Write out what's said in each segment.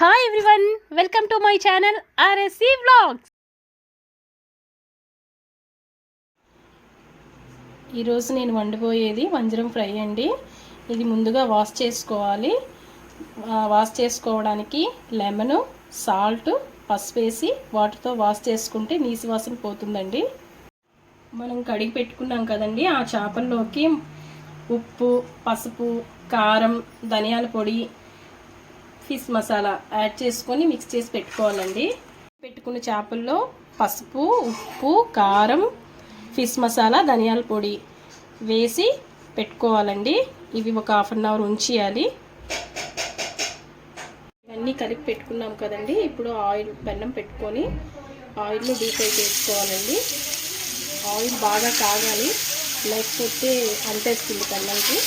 Hi everyone, welcome to my channel RSC vlogs. ఈరోజు నేను వండిపోయేది వంజరం fry అండి. ఇది ముందుగా వాష్ చేసుకోవాలి. వాష్ చేసుకోవడానికి లెమను, సాల్ట్, పసుపు వేసి వాటర్తో వాష్ చేసుకుంటే నీసు వాసన పోతుందండి. మనం కడిగి పెట్టుకున్నాం కదండి, ఆ చేపల్లోకి ఉప్పు, పసుపు, కారం, ధనియాల పొడి, ఫిష్ మసాలా యాడ్ చేసుకొని మిక్స్ చేసి పెట్టుకోవాలండి. పెట్టుకున్న చేపల్లో పసుపు, ఉప్పు, కారం, ఫిష్ మసాలా, ధనియాల పొడి వేసి పెట్టుకోవాలండి. ఇవి ఒక హాఫ్ అన్ అవర్ ఉంచేయాలి. ఇవన్నీ కలిపి పెట్టుకున్నాం కదండి. ఇప్పుడు ఆయిల్ పెన్నం పెట్టుకొని ఆయిల్ని డీప్ ఫ్రై చేసుకోవాలండి. ఆయిల్ బాగా కాగాలి, లేకపోతే అంటేస్తుంది పెన్నంకి.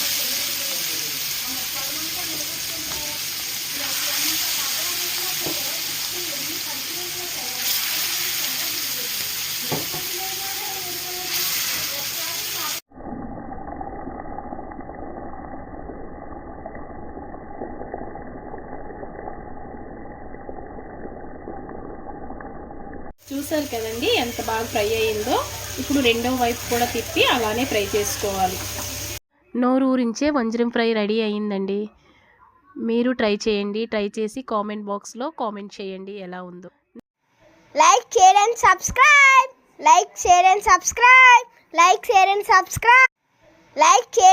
చూసారు కదండి ఎంత బాగా ఫ్రై అయ్యిందో. ఇప్పుడు రెండో వైపు కూడా తిప్పి అలానే ఫ్రై చేసుకోవాలి. నోరు ఊరించే వంజరం ఫ్రై రెడీ అయ్యిందండి. మీరు ట్రై చేయండి. ట్రై చేసి కామెంట్ బాక్స్లో కామెంట్ చేయండి ఎలా ఉందో. Like, share and subscribe. Like, share and subscribe. Like, share and subscribe. Like, share